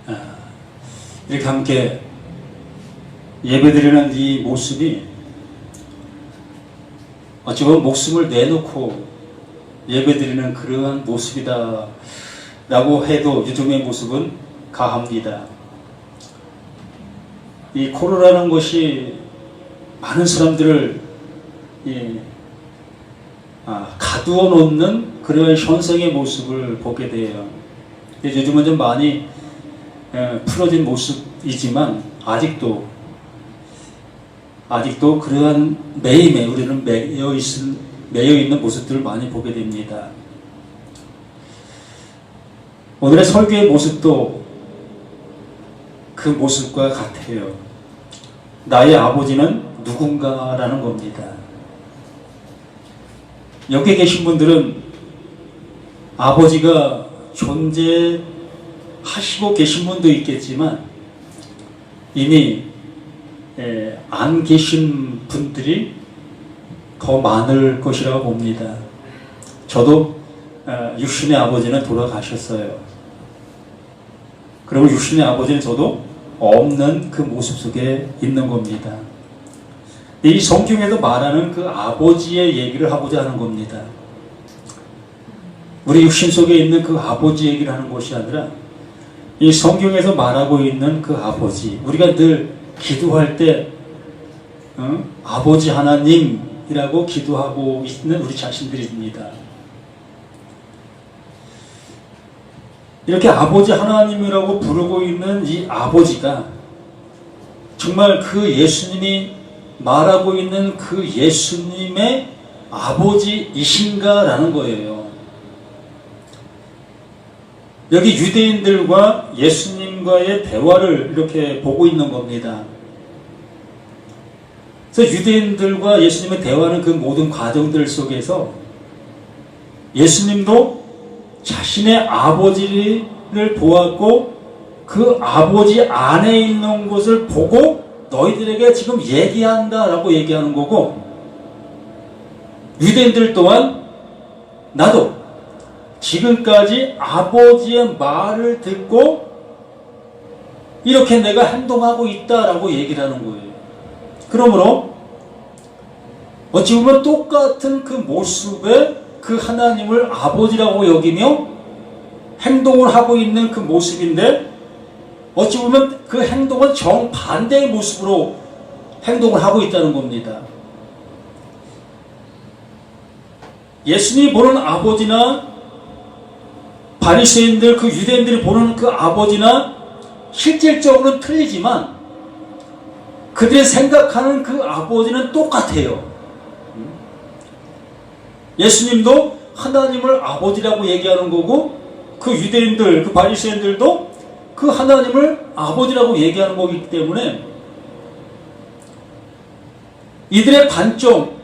아, 이렇게 함께 예배드리는 이 모습이 어찌 보면 목숨을 내놓고 예배드리는 그러한 모습이다 라고 해도 요즘의 모습은 가합니다. 이 코로나라는 것이 많은 사람들을 가두어 놓는 그런 현상의 모습을 보게 돼요. 요즘은 좀 많이 풀어진 모습이지만 아직도 그러한 매일매일 우리는 매여 있는 모습들을 많이 보게 됩니다. 오늘의 설교의 모습도 그 모습과 같아요. 나의 아버지는 누군가라는 겁니다. 여기 계신 분들은 아버지가 존재하시고 계신 분도 있겠지만 이미 안 계신 분들이 더 많을 것이라고 봅니다. 저도 육신의 아버지는 돌아가셨어요. 그리고 육신의 아버지는 저도 없는 그 모습 속에 있는 겁니다. 이 성경에도 말하는 그 아버지의 얘기를 하고자 하는 겁니다. 우리 육신 속에 있는 그 아버지 얘기를 하는 것이 아니라 이 성경에서 말하고 있는 그 아버지, 우리가 늘 기도할 때 아버지 하나님이라고 기도하고 있는 우리 자신들입니다. 이렇게 아버지 하나님이라고 부르고 있는 이 아버지가 정말 그 예수님이 말하고 있는 그 예수님의 아버지이신가라는 거예요. 여기 유대인들과 예수님과의 대화를 이렇게 보고 있는 겁니다. 그래서 유대인들과 예수님의 대화하는 그 모든 과정들 속에서 예수님도 자신의 아버지를 보았고 그 아버지 안에 있는 것을 보고 너희들에게 지금 얘기한다라고 얘기하는 거고, 유대인들 또한 나도 지금까지 아버지의 말을 듣고 이렇게 내가 행동하고 있다라고 얘기를 하는 거예요. 그러므로 어찌 보면 똑같은 그 모습에 그 하나님을 아버지라고 여기며 행동을 하고 있는 그 모습인데, 어찌 보면 그 행동은 정반대의 모습으로 행동을 하고 있다는 겁니다. 예수님이 보는 아버지나 바리새인들, 그 유대인들이 보는 그 아버지나 실질적으로는 틀리지만 그들이 생각하는 그 아버지는 똑같아요. 예수님도 하나님을 아버지라고 얘기하는 거고, 그 유대인들, 그 바리새인들도 그 하나님을 아버지라고 얘기하는 거기 때문에 이들의 관점,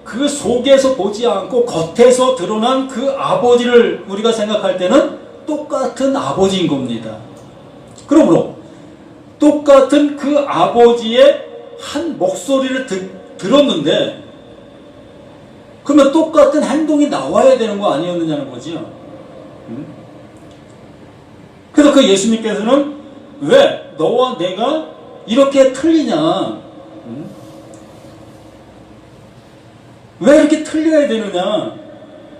그 속에서 보지 않고 겉에서 드러난 그 아버지를 우리가 생각할 때는 똑같은 아버지인 겁니다. 그러므로 똑같은 그 아버지의 한 목소리를 들었는데 그러면 똑같은 행동이 나와야 되는 거 아니었느냐는 거지요. 그래서 그 예수님께서는 왜 너와 내가 이렇게 틀리냐, 왜 이렇게 틀려야 되느냐,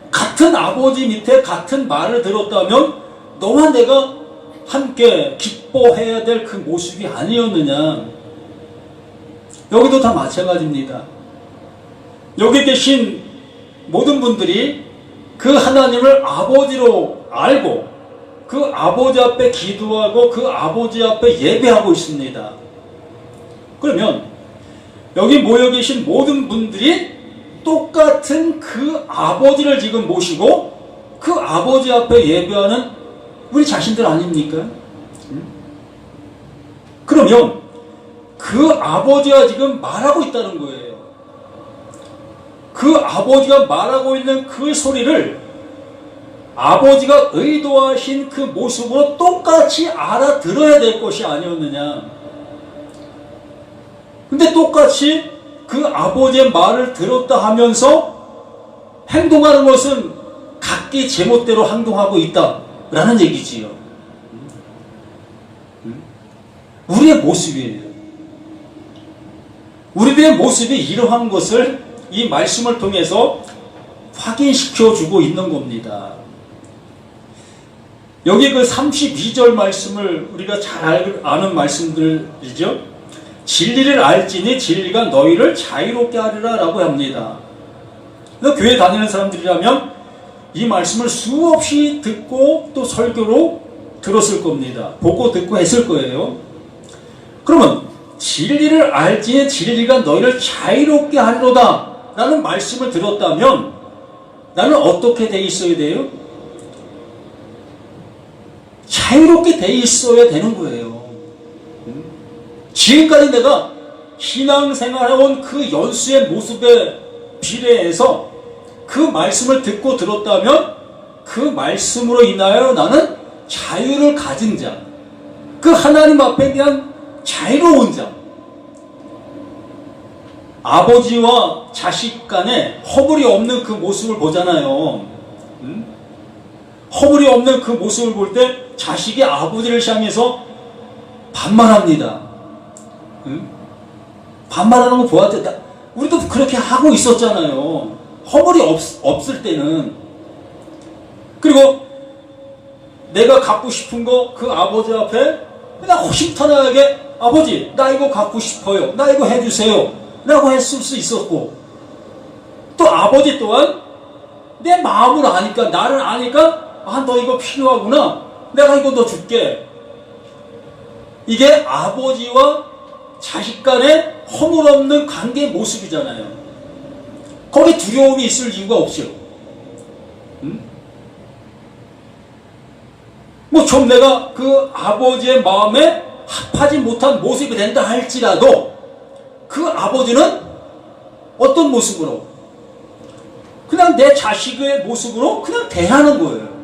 같은 아버지 밑에 같은 말을 들었다면 너와 내가 함께 기뻐해야 될 그 모습이 아니었느냐. 여기도 다 마찬가지입니다. 여기 계신 모든 분들이 그 하나님을 아버지로 알고 그 아버지 앞에 기도하고 그 아버지 앞에 예배하고 있습니다. 그러면 여기 모여 계신 모든 분들이 똑같은 그 아버지를 지금 모시고 그 아버지 앞에 예배하는 우리 자신들 아닙니까? 그러면 그 아버지가 지금 말하고 있다는 거예요. 그 아버지가 말하고 있는 그 소리를 아버지가 의도하신 그 모습으로 똑같이 알아들어야 될 것이 아니었느냐. 근데 똑같이 그 아버지의 말을 들었다 하면서 행동하는 것은 각기 제멋대로 행동하고 있다라는 얘기지요. 우리의 모습이에요. 우리들의 모습이 이러한 것을 이 말씀을 통해서 확인시켜주고 있는 겁니다. 여기 그 32절 말씀을 우리가 잘 아는 말씀들이죠. 진리를 알지니 진리가 너희를 자유롭게 하리라 라고 합니다. 교회 다니는 사람들이라면 이 말씀을 수없이 듣고 또 설교로 들었을 겁니다. 보고 듣고 했을 거예요. 그러면 진리를 알지니 진리가 너희를 자유롭게 하리로다 라는 말씀을 들었다면 나는 어떻게 돼 있어야 돼요? 자유롭게 돼 있어야 되는 거예요. 지금까지 내가 신앙생활해온 그 연수의 모습에 비례해서 그 말씀을 듣고 들었다면 그 말씀으로 인하여 나는 자유를 가진 자, 그 하나님 앞에 대한 자유로운 자, 아버지와 자식 간에 허물이 없는 그 모습을 보잖아요. 허물이 없는 그 모습을 볼 때 자식이 아버지를 향해서 반말합니다. 반말하는 거 보았다. 우리도 그렇게 하고 있었잖아요. 허물이 없을 때는. 그리고 내가 갖고 싶은 거 그 아버지 앞에 그냥 허심탄회하게 아버지 나 이거 갖고 싶어요. 나 이거 해주세요. 라고 했을 수 있었고, 또 아버지 또한 내 마음을 아니까, 나를 아니까 너 이거 필요하구나. 내가 이거 너 줄게. 이게 아버지와 자식 간의 허물 없는 관계의 모습이잖아요. 거기 두려움이 있을 이유가 없죠. 뭐 좀 내가 그 아버지의 마음에 합하지 못한 모습이 된다 할지라도 그 아버지는 어떤 모습으로? 그냥 내 자식의 모습으로 그냥 대하는 거예요.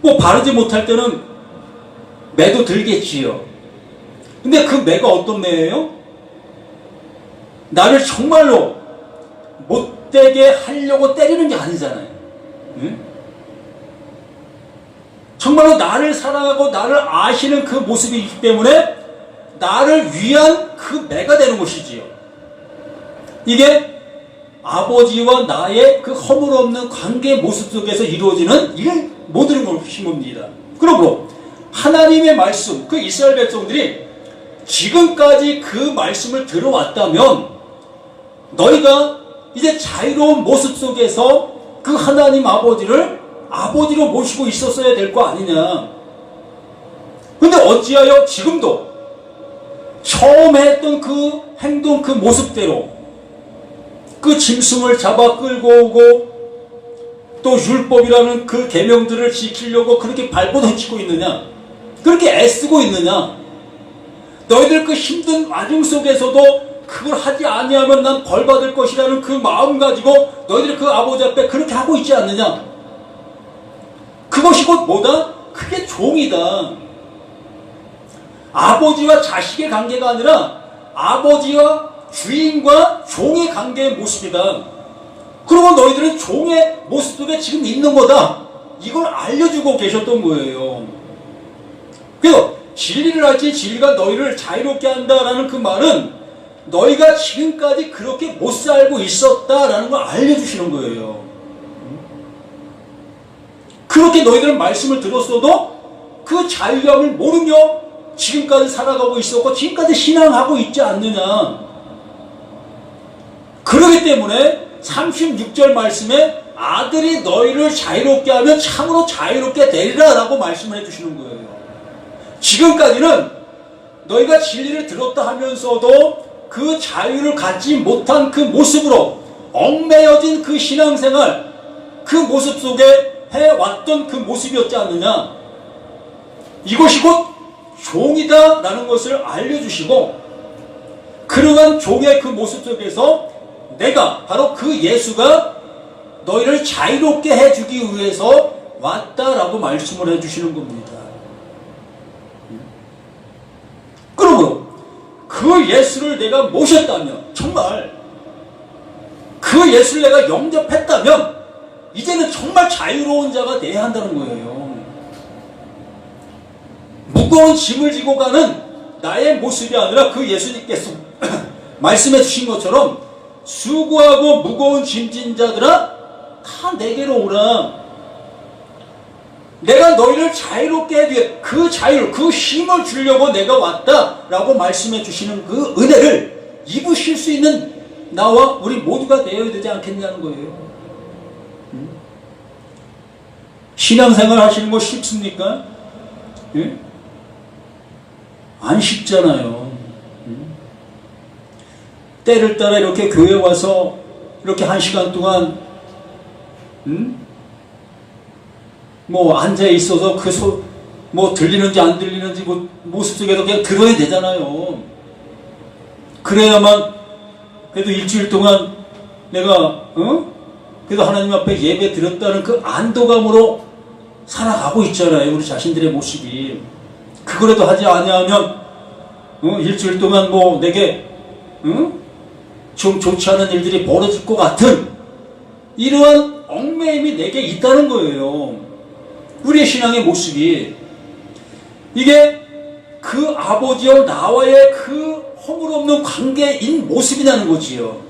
뭐 바르지 못할 때는 매도 들겠지요. 근데 그 매가 어떤 매예요? 나를 정말로 못되게 하려고 때리는 게 아니잖아요. 정말로 나를 사랑하고 나를 아시는 그 모습이 있기 때문에 나를 위한 그 매가 되는 것이지요. 이게 아버지와 나의 그 허물 없는 관계의 모습 속에서 이루어지는 이 모든 것입니다. 그러므로 하나님의 말씀, 그 이스라엘 백성들이 지금까지 그 말씀을 들어왔다면 너희가 이제 자유로운 모습 속에서 그 하나님 아버지를 아버지로 모시고 있었어야 될 거 아니냐. 근데 어찌하여 지금도 처음 했던 그 행동, 그 모습대로 그 짐승을 잡아 끌고 오고 또 율법이라는 그 계명들을 지키려고 그렇게 발버둥치고 있느냐? 그렇게 애쓰고 있느냐? 너희들 그 힘든 와중 속에서도 그걸 하지 아니하면 난 벌 받을 것이라는 그 마음 가지고 너희들 그 아버지 앞에 그렇게 하고 있지 않느냐? 그것이 곧 뭐다? 그게 종이다. 아버지와 자식의 관계가 아니라 아버지와 주인과 종의 관계의 모습이다. 그러고 너희들은 종의 모습 속에 지금 있는 거다. 이걸 알려주고 계셨던 거예요. 그래서 진리를 알지 진리가 너희를 자유롭게 한다라는 그 말은 너희가 지금까지 그렇게 못 살고 있었다라는 걸 알려주시는 거예요. 그렇게 너희들은 말씀을 들었어도 그 자유함을 모르며 지금까지 살아가고 있었고 지금까지 신앙하고 있지 않느냐. 그렇기 때문에 36절 말씀에 아들이 너희를 자유롭게 하면 참으로 자유롭게 되리라 라고 말씀을 해주시는 거예요. 지금까지는 너희가 진리를 들었다 하면서도 그 자유를 갖지 못한 그 모습으로 얽매여진 그 신앙생활, 그 모습 속에 해왔던 그 모습이었지 않느냐. 이것이 곧 종이다 라는 것을 알려주시고 그러한 종의 그 모습 속에서 내가 바로 그 예수가 너희를 자유롭게 해주기 위해서 왔다라고 말씀을 해주시는 겁니다. 그러므로 그 예수를 내가 모셨다면, 정말 그 예수를 내가 영접했다면 이제는 정말 자유로운 자가 돼야 한다는 거예요. 무거운 짐을 지고 가는 나의 모습이 아니라 그 예수님께서 말씀해 주신 것처럼 수고하고 무거운 짐진 자들아 다 내게로 오라. 내가 너희를 자유롭게 해주게 그 자유, 그 힘을 주려고 내가 왔다라고 말씀해 주시는 그 은혜를 입으실 수 있는 나와 우리 모두가 되어야 되지 않겠냐는 거예요. 신앙생활 하시는 거 쉽습니까? 예? 안 쉽잖아요. 때를 따라 이렇게 교회 와서 이렇게 1시간 동안 뭐 앉아 있어서 뭐 들리는지 안 들리는지 뭐 모습 속에도 그냥 들어야 되잖아요. 그래야만 그래도 일주일 동안 내가 그래도 하나님 앞에 예배 드렸다는 그 안도감으로 살아가고 있잖아요. 우리 자신들의 모습이. 그거라도 하지 아니하면 일주일 동안 뭐 내게 좀 좋지 않은 일들이 벌어질 것 같은 이러한 얽매임이 내게 있다는 거예요. 우리의 신앙의 모습이. 이게 그 아버지와 나와의 그 허물없는 관계인 모습이라는 거지요.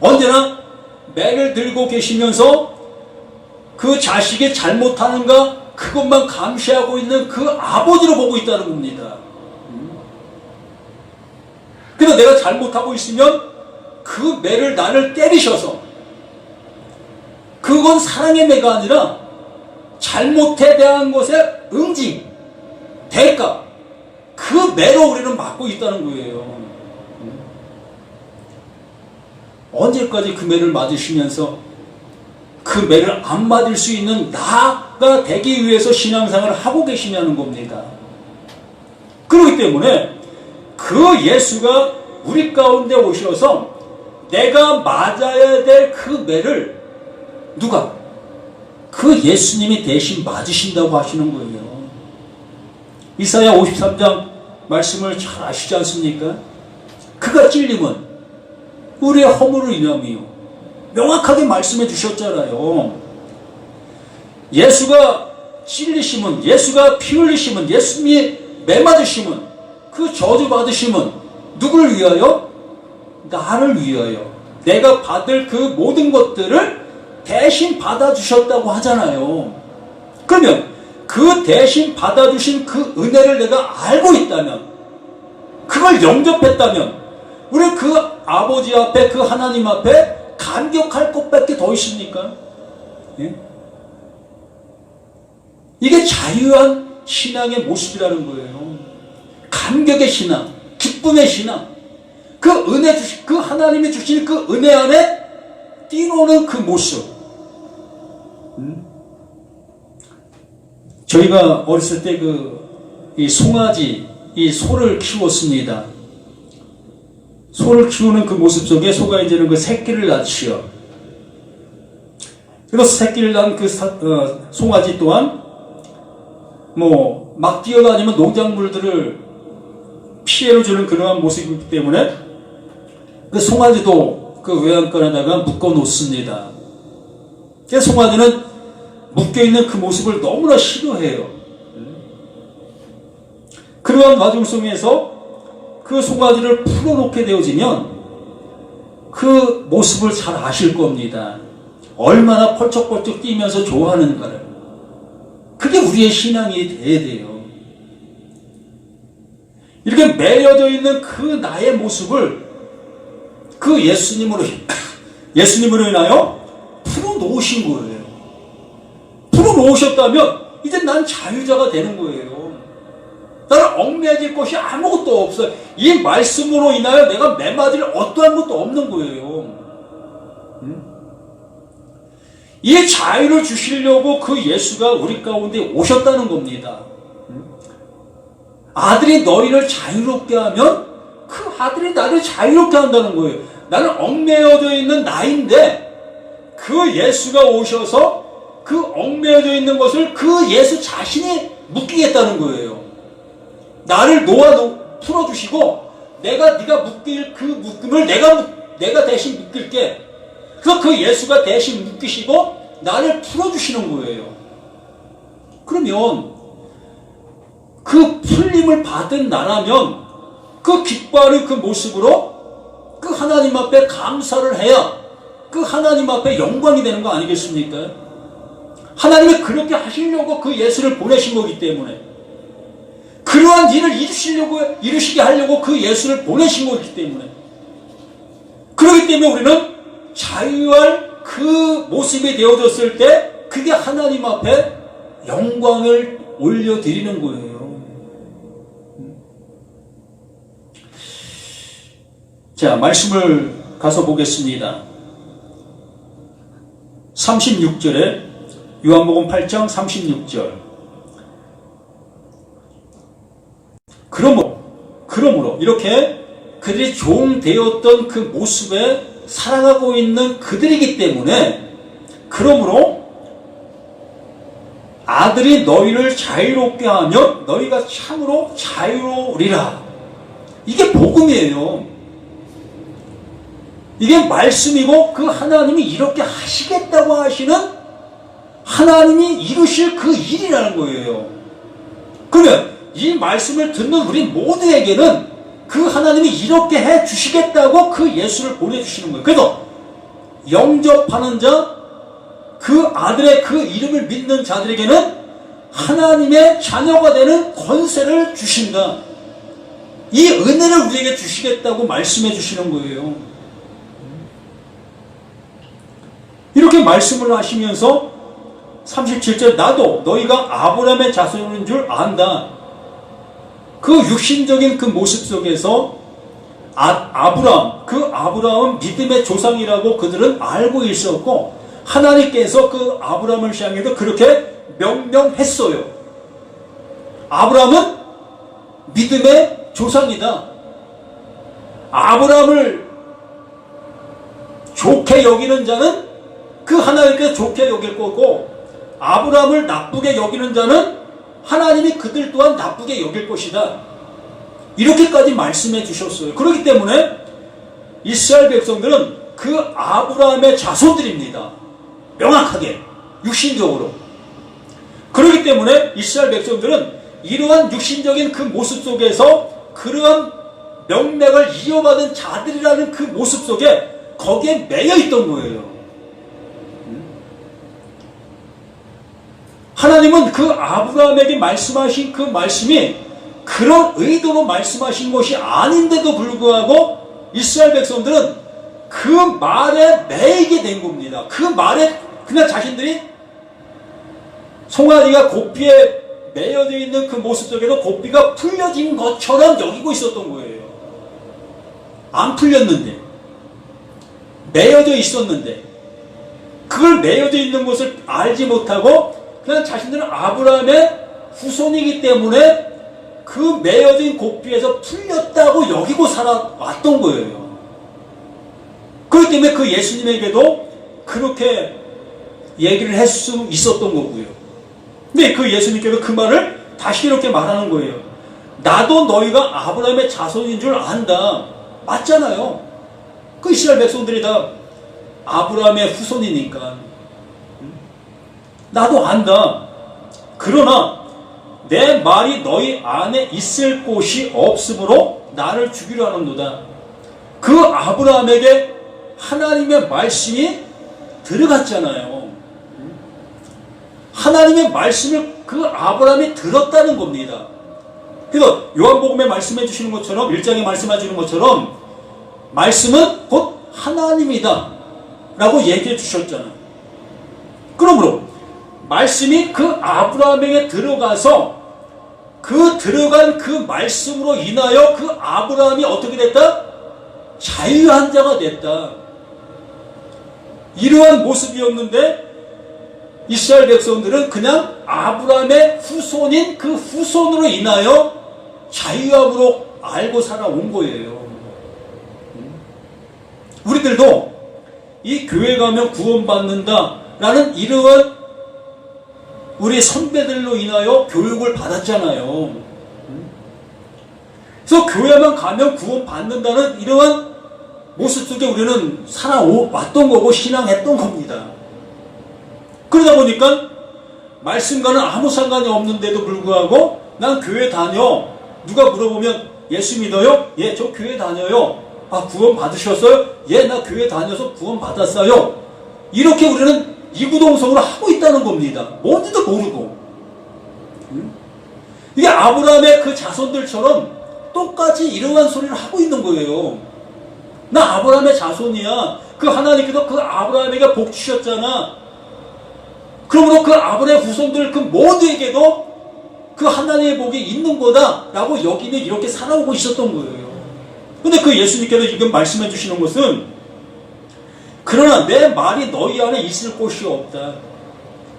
언제나 매를 들고 계시면서 그 자식이 잘못하는가 그것만 감시하고 있는 그 아버지로 보고 있다는 겁니다. 그래서 내가 잘못하고 있으면 그 매를 나를 때리셔서 그건 사랑의 매가 아니라 잘못에 대한 것의 응징, 대가, 그 매로 우리는 맞고 있다는 거예요. 언제까지 그 매를 맞으시면서 그 매를 안 맞을 수 있는 나가 되기 위해서 신앙생활을 하고 계시냐는 겁니다. 그렇기 때문에 그 예수가 우리 가운데 오셔서 내가 맞아야 될 그 매를 누가? 그 예수님이 대신 맞으신다고 하시는 거예요. 이사야 53장 말씀을 잘 아시지 않습니까? 그가 찔림은 우리의 허물을 인함이요. 명확하게 말씀해 주셨잖아요. 예수가 찔리심은, 예수가 피 흘리심은, 예수님이 매맞으심은, 그 저주 받으심은 누구를 위하여? 나를 위하여. 내가 받을 그 모든 것들을 대신 받아주셨다고 하잖아요. 그러면 그 대신 받아주신 그 은혜를 내가 알고 있다면, 그걸 영접했다면 우리 그 아버지 앞에, 그 하나님 앞에 감격할 것밖에 더 있습니까? 예? 이게 자유한 신앙의 모습이라는 거예요. 감격의 신앙, 기쁨의 신앙, 그 은혜 주신, 그 하나님이 주신 그 은혜 안에 뛰노는 그 모습. 저희가 어렸을 때 이 송아지, 이 소를 키웠습니다. 소를 키우는 그 모습 속에 소가 이제는 그 새끼를 낳지요. 그래서 새끼를 낳은 그 송아지 또한 뭐 막 뛰어다니면 농작물들을 피해를 주는 그러한 모습이기 때문에 그 송아지도 그 외양간에다가 묶어 놓습니다. 그래서 송아지는 묶여있는 그 모습을 너무나 싫어해요. 그러한 과정 속에서 그 송아지를 풀어놓게 되어지면 그 모습을 잘 아실 겁니다. 얼마나 펄쩍펄쩍 뛰면서 좋아하는가를. 그게 우리의 신앙이 돼야 돼요. 이렇게 매여져 있는 그 나의 모습을 그 예수님으로 인하여 풀어놓으신 거예요. 풀어놓으셨다면 이제 난 자유자가 되는 거예요. 나는 얽매질 것이 아무것도 없어요. 이 말씀으로 인하여 내가 매맞을 어떠한 것도 없는 거예요. 이 자유를 주시려고 그 예수가 우리 가운데 오셨다는 겁니다. 아들이 너희를 자유롭게 하면 그 아들이 나를 자유롭게 한다는 거예요. 나는 얽매여져 있는 나인데 그 예수가 오셔서 그 얽매여져 있는 것을 그 예수 자신이 묶이겠다는 거예요. 나를 풀어주시고 네가 묶일 그 묶음을 내가 대신 묶일게. 그래서 그 예수가 대신 묶이시고 나를 풀어주시는 거예요. 그러면 그 풀림을 받은 나라면 그 기뻐하는 그 모습으로 그 하나님 앞에 감사를 해야 그 하나님 앞에 영광이 되는 거 아니겠습니까? 하나님이 그렇게 하시려고 그 예수를 보내신 거기 때문에, 그러한 일을 이루시게 하려고 그 예수를 보내신 거기 때문에, 그렇기 때문에 우리는 자유할 그 모습이 되어졌을 때 그게 하나님 앞에 영광을 올려드리는 거예요. 자, 말씀을 가서 보겠습니다. 36절에 요한복음 8장 36절. 그러므로 이렇게 그들이 종 되었던 그 모습에 살아가고 있는 그들이기 때문에, 그러므로 아들이 너희를 자유롭게 하면 너희가 참으로 자유로우리라. 이게 복음이에요. 이게 말씀이고, 그 하나님이 이렇게 하시겠다고 하시는 하나님이 이루실 그 일이라는 거예요. 그러면 이 말씀을 듣는 우리 모두에게는 그 하나님이 이렇게 해 주시겠다고 그 예수를 보내주시는 거예요. 그래서 영접하는 자, 그 아들의 그 이름을 믿는 자들에게는 하나님의 자녀가 되는 권세를 주신다. 이 은혜를 우리에게 주시겠다고 말씀해 주시는 거예요. 이렇게 말씀을 하시면서 37절, 나도 너희가 아브라함의 자손인 줄 안다. 그 육신적인 그 모습 속에서 아브라함은 믿음의 조상이라고 그들은 알고 있었고, 하나님께서 그 아브라함을 향해서 그렇게 명령했어요. 아브라함은 믿음의 조상이다. 아브라함을 좋게 여기는 자는 그 하나님께서 좋게 여길 거고, 아브라함을 나쁘게 여기는 자는 하나님이 그들 또한 나쁘게 여길 것이다. 이렇게까지 말씀해 주셨어요. 그렇기 때문에 이스라엘 백성들은 그 아브라함의 자손들입니다. 명확하게, 육신적으로. 그렇기 때문에 이스라엘 백성들은 이러한 육신적인 그 모습 속에서 그러한 명맥을 이어받은 자들이라는 그 모습 속에 거기에 매여 있던 거예요. 하나님은 그 아브라함에게 말씀하신 그 말씀이 그런 의도로 말씀하신 것이 아닌데도 불구하고 이스라엘 백성들은 그 말에 매이게 된 겁니다. 그 말에 그냥 자신들이 송아지가 고삐에 매여져 있는 그 모습 속에서 고삐가 풀려진 것처럼 여기고 있었던 거예요. 안 풀렸는데, 매여져 있었는데, 그걸 매여져 있는 것을 알지 못하고 그냥 자신들은 아브라함의 후손이기 때문에 그 매여진 고삐에서 풀렸다고 여기고 살아왔던 거예요. 그렇기 때문에 그 예수님에게도 그렇게 얘기를 할 수 있었던 거고요. 근데 그 예수님께서 그 말을 다시 이렇게 말하는 거예요. 나도 너희가 아브라함의 자손인 줄 안다. 맞잖아요. 그 이스라엘 백성들이 다 아브라함의 후손이니까. 나도 안다. 그러나 내 말이 너희 안에 있을 곳이 없으므로 나를 죽이려 하는도다. 그 아브라함에게 하나님의 말씀이 들어갔잖아요. 하나님의 말씀을 그 아브라함이 들었다는 겁니다. 그래서 요한복음에 말씀해 주시는 것처럼, 1장에 말씀해 주는 것처럼 말씀은 곧 하나님이다 라고 얘기해 주셨잖아요. 그러므로 말씀이 그 아브라함에게 들어가서 그 들어간 그 말씀으로 인하여 그 아브라함이 어떻게 됐다? 자유한 자가 됐다. 이러한 모습이었는데 이스라엘 백성들은 그냥 아브라함의 후손인 그 후손으로 인하여 자유함으로 알고 살아온 거예요. 우리들도 이 교회 가면 구원받는다 라는 이러한 우리 선배들로 인하여 교육을 받았잖아요. 그래서 교회만 가면 구원받는다는 이러한 모습 속에 우리는 살아왔던 거고 신앙했던 겁니다. 그러다 보니까 말씀과는 아무 상관이 없는데도 불구하고 난 교회 다녀. 누가 물어보면 예수 믿어요? 예, 저 교회 다녀요. 아, 구원 받으셨어요? 예, 나 교회 다녀서 구원 받았어요. 이렇게 우리는 이구동성으로 하고 있다는 겁니다. 뭔지도 모르고. 이게 아브라함의 그 자손들처럼 똑같이 이러한 소리를 하고 있는 거예요. 나 아브라함의 자손이야. 그 하나님께서 그 아브라함에게 복 주셨잖아. 그러므로 그 아브라함의 후손들 그 모두에게도 그 하나님의 복이 있는 거다라고 여기는 이렇게 살아오고 있었던 거예요. 근데 그 예수님께서 지금 말씀해 주시는 것은 그러나 내 말이 너희 안에 있을 곳이 없다.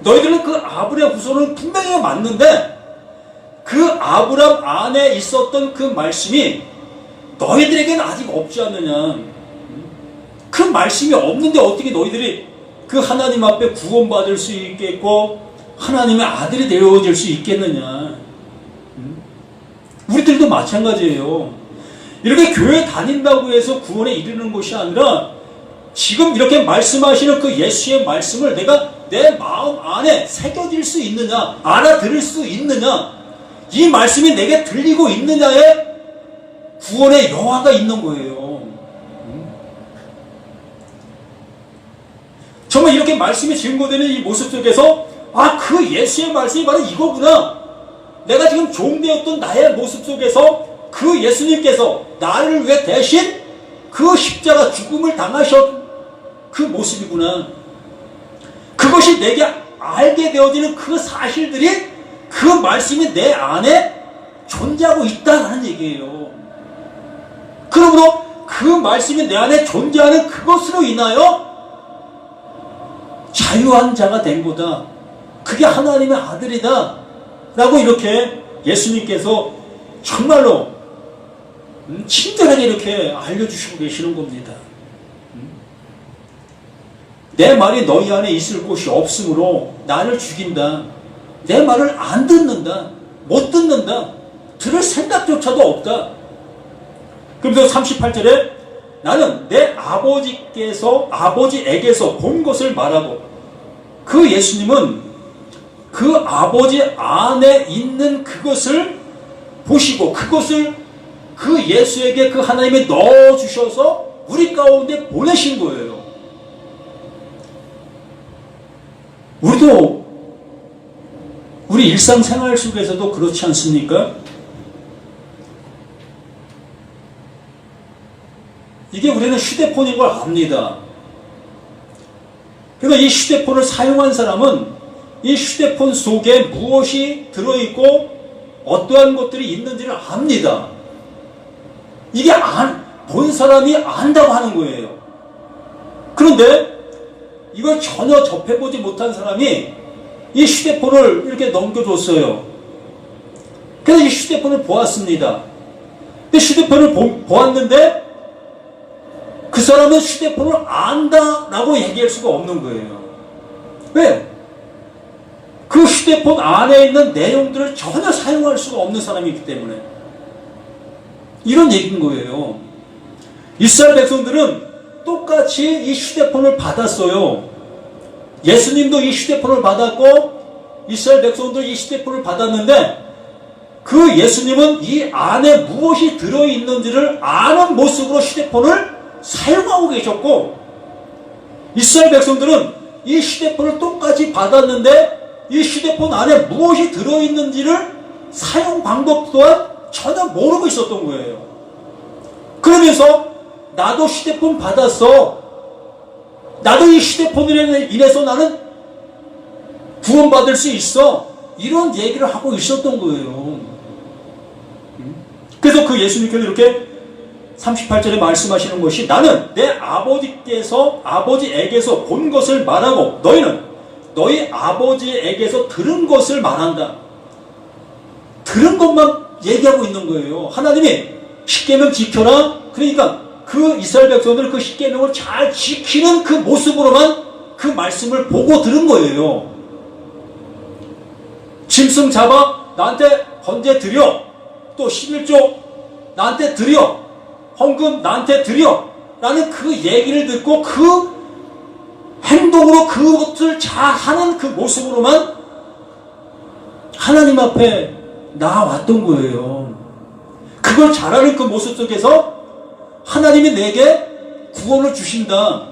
너희들은 그 아브라함 후손은 분명히 맞는데 그 아브라함 안에 있었던 그 말씀이 너희들에게는 아직 없지 않느냐. 그 말씀이 없는데 어떻게 너희들이 그 하나님 앞에 구원받을 수 있겠고 하나님의 아들이 되어질 수 있겠느냐. 우리들도 마찬가지예요. 이렇게 교회 다닌다고 해서 구원에 이르는 것이 아니라 지금 이렇게 말씀하시는 그 예수의 말씀을 내가 내 마음 안에 새겨질 수 있느냐, 알아들을 수 있느냐, 이 말씀이 내게 들리고 있느냐에 구원의 여화가 있는 거예요. 정말 이렇게 말씀이 증거되는 이 모습 속에서 아, 그 예수의 말씀이 바로 이거구나. 내가 지금 종되었던 나의 모습 속에서 그 예수님께서 나를 위해 대신 그 십자가 죽음을 당하셨 그 모습이구나. 그것이 내게 알게 되어지는 그 사실들이 그 말씀이 내 안에 존재하고 있다는 얘기예요. 그러므로 그 말씀이 내 안에 존재하는 그것으로 인하여 자유한 자가 된 거다. 그게 하나님의 아들이다. 라고 이렇게 예수님께서 정말로 친절하게 이렇게 알려주시고 계시는 겁니다. 내 말이 너희 안에 있을 곳이 없으므로 나를 죽인다. 내 말을 안 듣는다. 못 듣는다. 들을 생각조차도 없다. 그러면서 38절에 나는 내 아버지에게서 본 것을 말하고, 그 예수님은 그 아버지 안에 있는 그것을 보시고 그것을 그 예수에게 그 하나님이 넣어주셔서 우리 가운데 보내신 거예요. 우리도 우리 일상생활 속에서도 그렇지 않습니까? 이게 우리는 휴대폰인 걸 압니다. 그러니까 이 휴대폰을 사용한 사람은 이 휴대폰 속에 무엇이 들어있고 어떠한 것들이 있는지를 압니다. 이게 본 사람이 안다고 하는 거예요. 그런데 이걸 전혀 접해보지 못한 사람이 이 휴대폰을 이렇게 넘겨줬어요. 그래서 이 휴대폰을 보았습니다. 근데 휴대폰을 보았는데 그 사람은 휴대폰을 안다라고 얘기할 수가 없는 거예요. 왜? 그 휴대폰 안에 있는 내용들을 전혀 사용할 수가 없는 사람이기 때문에 이런 얘기인 거예요. 이스라엘 백성들은 똑같이 이 휴대폰을 받았어요. 예수님도 이 휴대폰을 받았고 이스라엘 백성도 이 휴대폰을 받았는데 그 예수님은 이 안에 무엇이 들어있는지를 아는 모습으로 휴대폰을 사용하고 계셨고, 이스라엘 백성들은 이 휴대폰을 똑같이 받았는데 이 휴대폰 안에 무엇이 들어있는지를 사용 방법 또한 전혀 모르고 있었던 거예요. 그러면서 나도 휴대폰 받았어. 나도 이 휴대폰으로 인해서 나는 구원받을 수 있어. 이런 얘기를 하고 있었던 거예요. 그래서 그 예수님께서 이렇게 38절에 말씀하시는 것이 나는 내 아버지에게서 본 것을 말하고 너희는 너희 아버지에게서 들은 것을 말한다. 들은 것만 얘기하고 있는 거예요. 하나님이 십계명 지켜라. 그러니까 그 이스라엘 백성들은 그 십계명을 잘 지키는 그 모습으로만 그 말씀을 보고 들은 거예요. 짐승 잡아 나한테 번제 드려. 또 11조 나한테 드려. 헌금 나한테 드려. 라는 그 얘기를 듣고 그 행동으로 그것을 잘 하는 그 모습으로만 하나님 앞에 나아왔던 거예요. 그걸 잘하는 그 모습 속에서 하나님이 내게 구원을 주신다.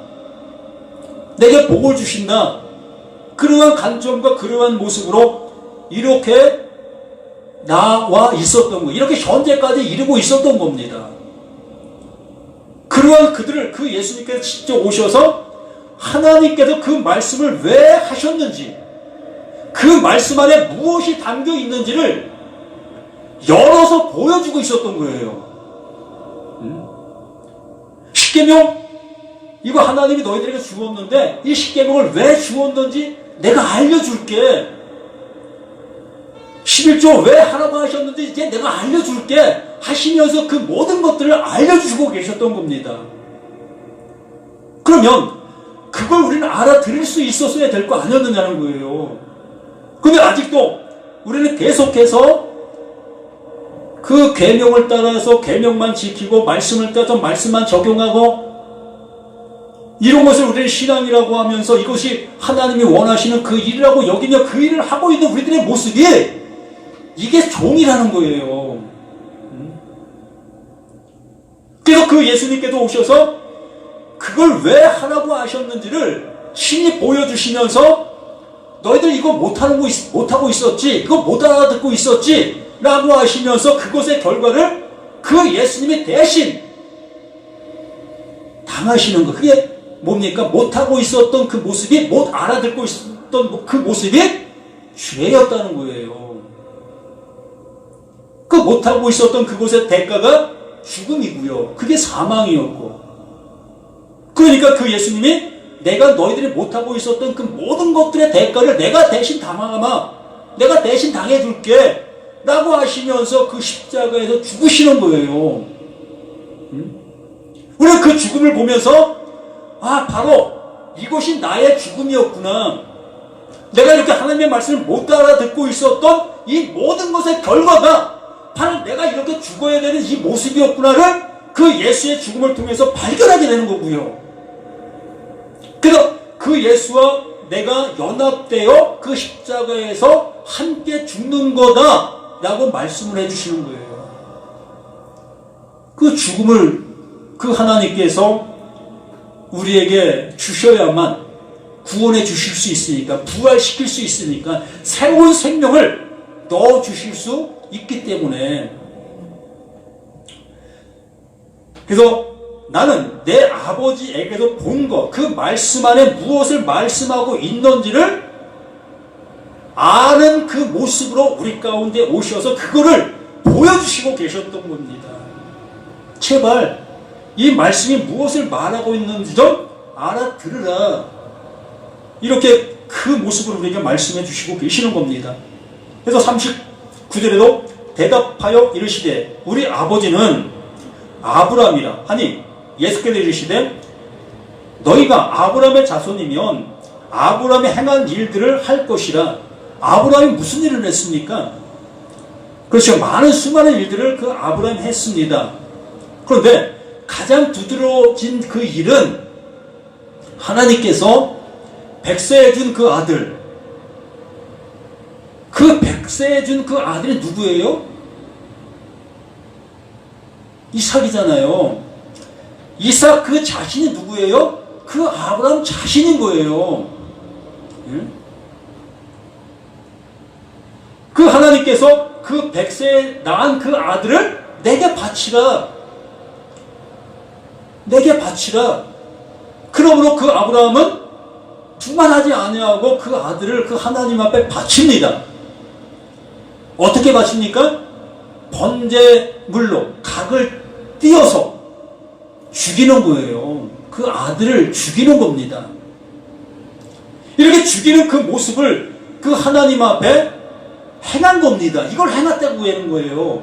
내게 복을 주신다. 그러한 관점과 그러한 모습으로 이렇게 나와 있었던 거, 이렇게 현재까지 이르고 있었던 겁니다. 그러한 그들을 그 예수님께서 직접 오셔서 하나님께서 그 말씀을 왜 하셨는지, 그 말씀 안에 무엇이 담겨 있는지를 열어서 보여주고 있었던 거예요. 십계명, 이거 하나님이 너희들에게 주었는데 이 십계명을 왜 주었는지 내가 알려줄게. 11조 왜 하라고 하셨는지 이제 내가 알려줄게 하시면서 그 모든 것들을 알려주시고 계셨던 겁니다. 그러면 그걸 우리는 알아들을 수 있었어야 될 거 아니었느냐는 거예요. 근데 아직도 우리는 계속해서 그 계명을 따라서 계명만 지키고 말씀을 따라서 말씀만 적용하고 이런 것을 우리는 신앙이라고 하면서 이것이 하나님이 원하시는 그 일이라고 여기며 그 일을 하고 있는 우리들의 모습이 이게 종이라는 거예요. 그래서 그 예수님께서 오셔서 그걸 왜 하라고 하셨는지를 신이 보여주시면서 너희들 이거 못하고 있었지, 이거 못 알아듣고 있었지 라고 하시면서 그것의 결과를 그 예수님이 대신 당하시는 거. 그게 뭡니까? 못하고 있었던 그 모습이, 못 알아듣고 있었던 그 모습이 죄였다는 거예요. 그 못하고 있었던 그것의 대가가 죽음이고요. 그게 사망이었고. 그러니까 그 예수님이 내가 너희들이 못하고 있었던 그 모든 것들의 대가를 내가 대신 내가 대신 당해줄게 라고 하시면서 그 십자가에서 죽으시는 거예요. 우리는 그 죽음을 보면서 바로 이것이 나의 죽음이었구나. 내가 이렇게 하나님의 말씀을 못 알아듣고 있었던 이 모든 것의 결과가 바로 내가 이렇게 죽어야 되는 이 모습이었구나를 그 예수의 죽음을 통해서 발견하게 되는 거고요. 그래서 그 예수와 내가 연합되어 그 십자가에서 함께 죽는 거다 라고 말씀을 해주시는 거예요. 그 죽음을 그 하나님께서 우리에게 주셔야만 구원해 주실 수 있으니까, 부활시킬 수 있으니까, 새로운 생명을 넣어 주실 수 있기 때문에. 그래서 나는 내 아버지에게서 본 것, 그 말씀 안에 무엇을 말씀하고 있는지를 아는 그 모습으로 우리 가운데 오셔서 그거를 보여주시고 계셨던 겁니다. 제발 이 말씀이 무엇을 말하고 있는지 좀 알아들으라. 이렇게 그 모습을 우리에게 말씀해 주시고 계시는 겁니다. 그래서 39절에도 대답하여 이르시되 우리 아버지는 아브라함이라 하니 예수께서 이르시되 너희가 아브라함의 자손이면 아브라함이 행한 일들을 할 것이라. 아브라함이 무슨 일을 했습니까? 그렇죠. 수많은 일들을 그 아브라함이 했습니다. 그런데 가장 두드러진 그 일은 하나님께서 백세해 준 그 아들, 그 백세해 준 그 아들이 누구예요? 이삭이잖아요. 이삭 그 자신이 누구예요? 그 아브라함 자신인 거예요. 그 하나님께서 그 백세에 낳은 그 아들을 내게 바치라. 내게 바치라. 그러므로 그 아브라함은 두말하지 아니하고 그 아들을 그 하나님 앞에 바칩니다. 어떻게 바칩니까? 번제물로 각을 띄어서 죽이는 거예요. 그 아들을 죽이는 겁니다. 이렇게 죽이는 그 모습을 그 하나님 앞에 행한 겁니다. 이걸 해놨다고 하는 거예요.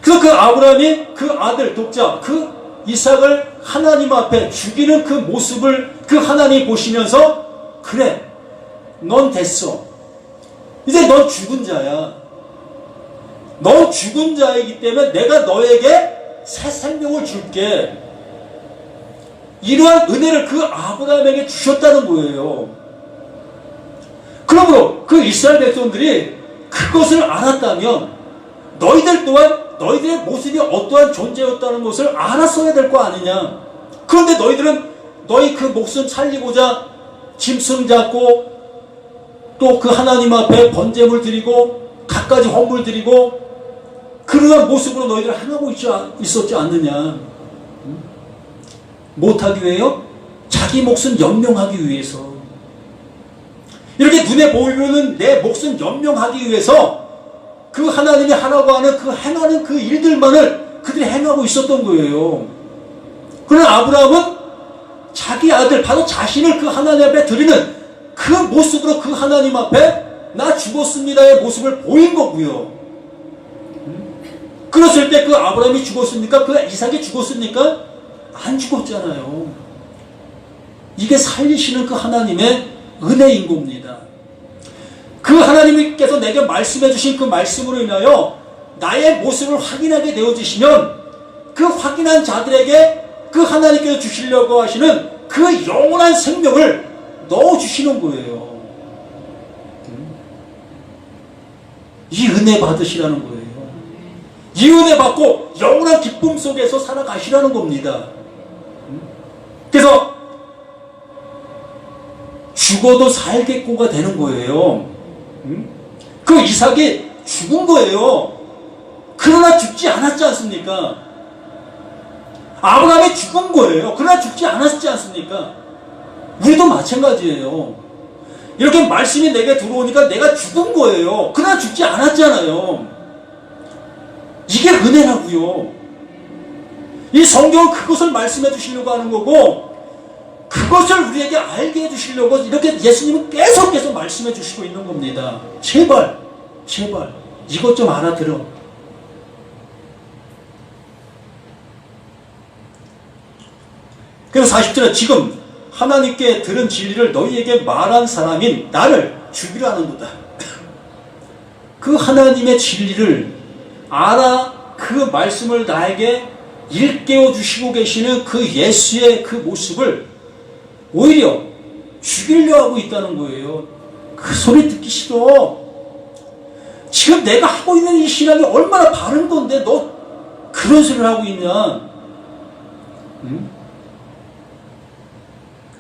그래서 그 아브라함이 그 아들 독자 그 이삭을 하나님 앞에 죽이는 그 모습을 그 하나님이 보시면서 그래, 넌 됐어. 이제 넌 죽은 자야. 넌 죽은 자이기 때문에 내가 너에게 새 생명을 줄게. 이러한 은혜를 그 아브라함에게 주셨다는 거예요. 그러므로 그 이스라엘 백성들이 그것을 알았다면 너희들 또한 너희들의 모습이 어떠한 존재였다는 것을 알았어야 될 거 아니냐. 그런데 너희들은 너희 그 목숨 살리고자 짐승 잡고 또 그 하나님 앞에 번제물 드리고 갖가지 헌물 드리고 그러한 모습으로 너희들 행하고 있었지 않느냐. 못하기 위해요? 자기 목숨 연명하기 위해서. 이렇게 눈에 보이는 내 목숨 연명하기 위해서 그 하나님이 하라고 하는 그 행하는 그 일들만을 그들이 행하고 있었던 거예요. 그러나 아브라함은 자기 아들 바로 자신을 그 하나님 앞에 드리는 그 모습으로 그 하나님 앞에 나 죽었습니다의 모습을 보인 거고요. 그랬을 때 그 아브라함이 죽었습니까? 그 이삭이 죽었습니까? 안 죽었잖아요. 이게 살리시는 그 하나님의 은혜인 겁니다. 그 하나님께서 내게 말씀해 주신 그 말씀으로 인하여 나의 모습을 확인하게 되어지시면 그 확인한 자들에게 그 하나님께서 주시려고 하시는 그 영원한 생명을 넣어주시는 거예요. 이 은혜 받으시라는 거예요. 이 은혜 받고 영원한 기쁨 속에서 살아가시라는 겁니다. 그래서 죽어도 살겠고가 되는 거예요. 그 이삭이 죽은 거예요. 그러나 죽지 않았지 않습니까? 아브라함이 죽은 거예요. 그러나 죽지 않았지 않습니까? 우리도 마찬가지예요. 이렇게 말씀이 내게 들어오니까 내가 죽은 거예요. 그러나 죽지 않았잖아요. 이게 은혜라고요. 이 성경은 그것을 말씀해 주시려고 하는 거고 그것을 우리에게 알게 해주시려고 이렇게 예수님은 계속 말씀해 주시고 있는 겁니다. 제발 이것 좀 알아들어. 그래서 40절에 지금 하나님께 들은 진리를 너희에게 말한 사람인 나를 죽이려 하는도다. 그 하나님의 진리를 알아 그 말씀을 나에게 일깨워 주시고 계시는 그 예수의 그 모습을 오히려 죽이려 하고 있다는 거예요. 그 소리 듣기 싫어. 지금 내가 하고 있는 이 신앙이 얼마나 바른 건데 너 그런 소리를 하고 있냐. 응?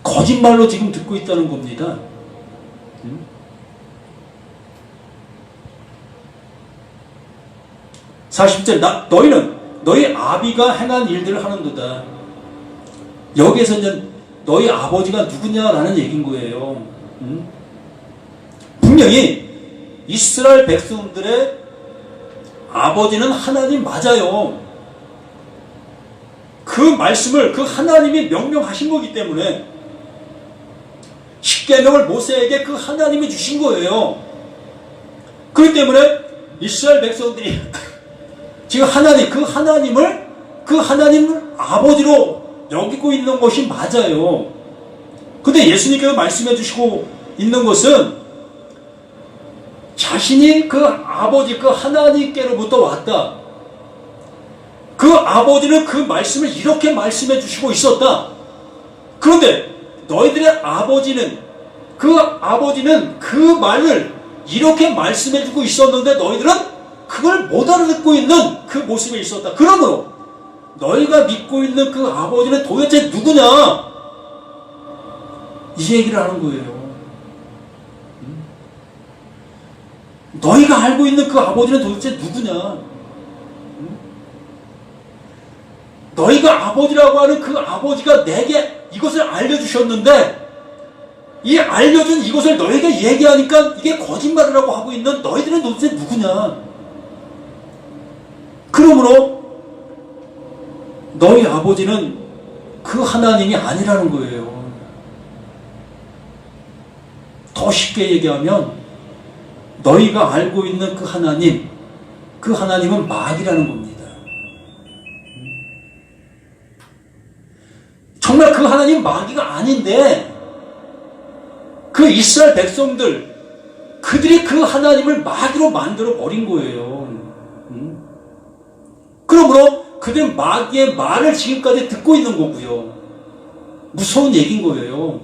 거짓말로 지금 듣고 있다는 겁니다. 응? 40절 너희는 너희 아비가 행한 일들을 하는도다. 여기에서 이제 너희 아버지가 누구냐라는 얘기인 거예요. 분명히 이스라엘 백성들의 아버지는 하나님 맞아요. 그 말씀을 그 하나님이 명령하신 거기 때문에 십계명을 모세에게 그 하나님이 주신 거예요. 그렇기 때문에 이스라엘 백성들이 지금 그 하나님을 아버지로 여기고 있는 것이 맞아요. 근데 예수님께서 말씀해 주시고 있는 것은 자신이 그 아버지, 그 하나님께로부터 왔다. 그 아버지는 그 말씀을 이렇게 말씀해 주시고 있었다. 그런데 너희들의 아버지는 그 말을 이렇게 말씀해 주고 있었는데 너희들은 그걸 못 알아듣고 있는 그 모습에 있었다. 그러므로 너희가 믿고 있는 그 아버지는 도대체 누구냐? 이 얘기를 하는 거예요. 너희가 알고 있는 그 아버지는 도대체 누구냐? 너희가 아버지라고 하는 그 아버지가 내게 이것을 알려주셨는데 이 알려준 이것을 너희에게 얘기하니까 이게 거짓말이라고 하고 있는 너희들은 도대체 누구냐? 그러므로 너희 아버지는 그 하나님이 아니라는 거예요. 더 쉽게 얘기하면 너희가 알고 있는 그 하나님은 마귀라는 겁니다. 정말 그 하나님 마귀가 아닌데 그 이스라엘 백성들 그들이 그 하나님을 마귀로 만들어 버린 거예요. 그러므로 그들은 마귀의 말을 지금까지 듣고 있는 거고요. 무서운 얘기인 거예요.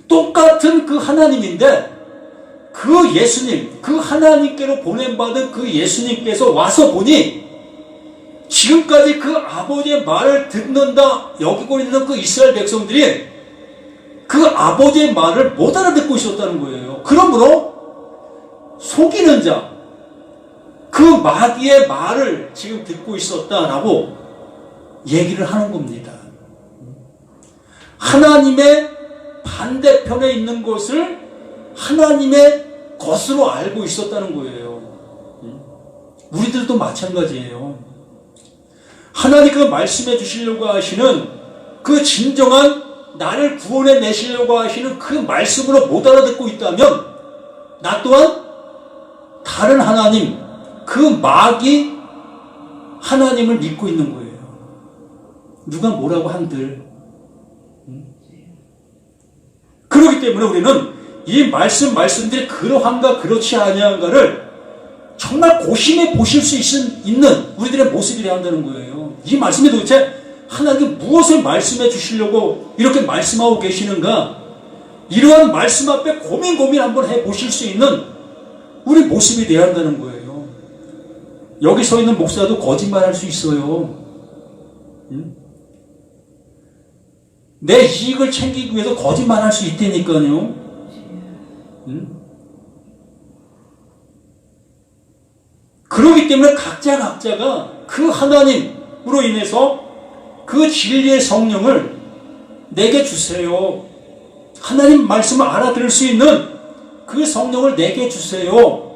똑같은 그 하나님인데 그 예수님, 그 하나님께로 보냄받은 그 예수님께서 와서 보니 지금까지 그 아버지의 말을 듣는다 여기고 있는 그 이스라엘 백성들이 그 아버지의 말을 못 알아듣고 있었다는 거예요. 그러므로 속이는 자, 그 마귀의 말을 지금 듣고 있었다라고 얘기를 하는 겁니다. 하나님의 반대편에 있는 것을 하나님의 것으로 알고 있었다는 거예요. 우리들도 마찬가지예요. 하나님께서 말씀해 주시려고 하시는 그 진정한 나를 구원해 내시려고 하시는 그 말씀으로 못 알아듣고 있다면 나 또한 다른 하나님, 그 마귀 하나님을 믿고 있는 거예요. 누가 뭐라고 한들. 그렇기 때문에 우리는 이 말씀들이 그러한가 그렇지 아니한가를 정말 고심해 보실 수 있는 우리들의 모습이라 한다는 거예요. 이 말씀이 도대체 하나님께 무엇을 말씀해 주시려고 이렇게 말씀하고 계시는가, 이러한 말씀 앞에 고민 한번 해 보실 수 있는 우리 모습이 되어야 한다는 거예요. 여기 서 있는 목사도 거짓말할 수 있어요. 내 이익을 챙기기 위해서 거짓말할 수 있다니까요. 그렇기 때문에 각자가 그 하나님으로 인해서 그 진리의 성령을 내게 주세요. 하나님 말씀을 알아들을 수 있는 그 성령을 내게 주세요.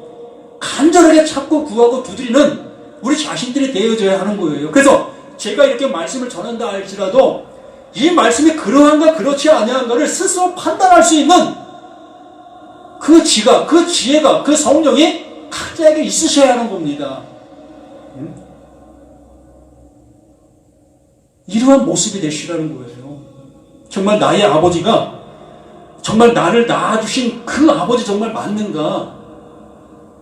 간절하게 찾고 구하고 두드리는 우리 자신들이 되어져야 하는 거예요. 그래서 제가 이렇게 말씀을 전한다 할지라도 이 말씀이 그러한가 그렇지 아니한가를 스스로 판단할 수 있는 그 지각, 그 지혜가, 그 성령이 각자에게 있으셔야 하는 겁니다. 이러한 모습이 되시라는 거예요. 정말 나의 아버지가 정말 나를 낳아주신 그 아버지 정말 맞는가?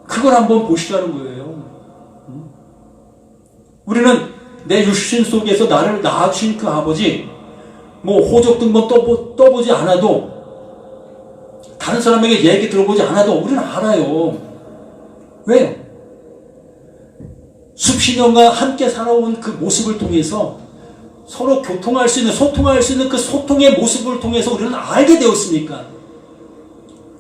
그걸 한번 보시라는 거예요. 우리는 내 육신 속에서 나를 낳아주신 그 아버지 뭐 호적등본 떠보지 않아도, 다른 사람에게 얘기 들어보지 않아도 우리는 알아요. 왜요? 수십 년간 함께 살아온 그 모습을 통해서 서로 교통할 수 있는, 소통할 수 있는 그 소통의 모습을 통해서 우리는 알게 되었으니까.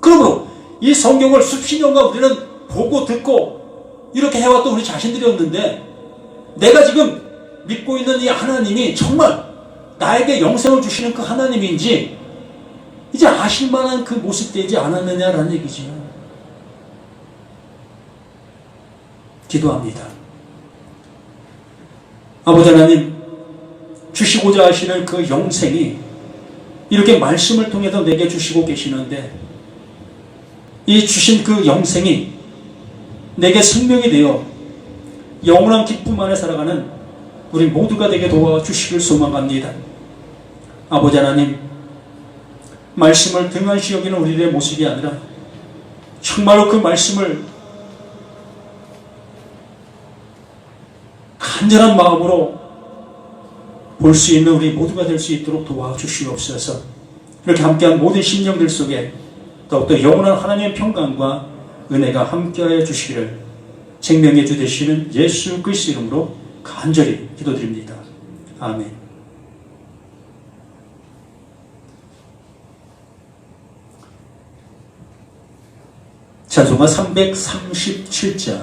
그러므로 이 성경을 수십 년간 우리는 보고 듣고 이렇게 해왔던 우리 자신들이었는데, 내가 지금 믿고 있는 이 하나님이 정말 나에게 영생을 주시는 그 하나님인지 이제 아실만한 그 모습 되지 않았느냐라는 얘기죠. 기도합니다. 아버지 하나님, 주시고자 하시는 그 영생이 이렇게 말씀을 통해서 내게 주시고 계시는데, 이 주신 그 영생이 내게 생명이 되어 영원한 기쁨 안에 살아가는 우리 모두가 되게 도와주시길 소망합니다. 아버지 하나님, 말씀을 등한시 여기는 우리의 모습이 아니라 정말로 그 말씀을 간절한 마음으로 볼 수 있는 우리 모두가 될 수 있도록 도와주시옵소서. 이렇게 함께한 모든 심령들 속에 더욱더 영원한 하나님의 평강과 은혜가 함께하여 주시기를 생명의 주 되시는 예수 그리스도 이름으로 간절히 기도드립니다. 아멘. 찬송가 337자,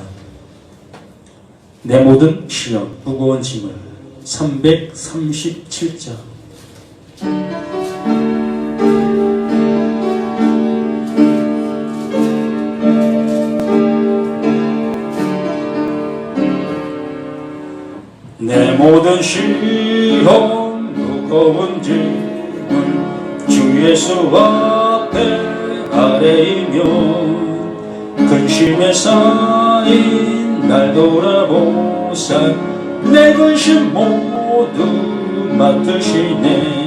내 모든 시력 무거운 짐을. 337자. 내 모든 시험 무거운 짐을 주 예수 앞에 아뢰이며, 근심에 쌓인 날 돌아보사 내 근심 모두 맡으시네.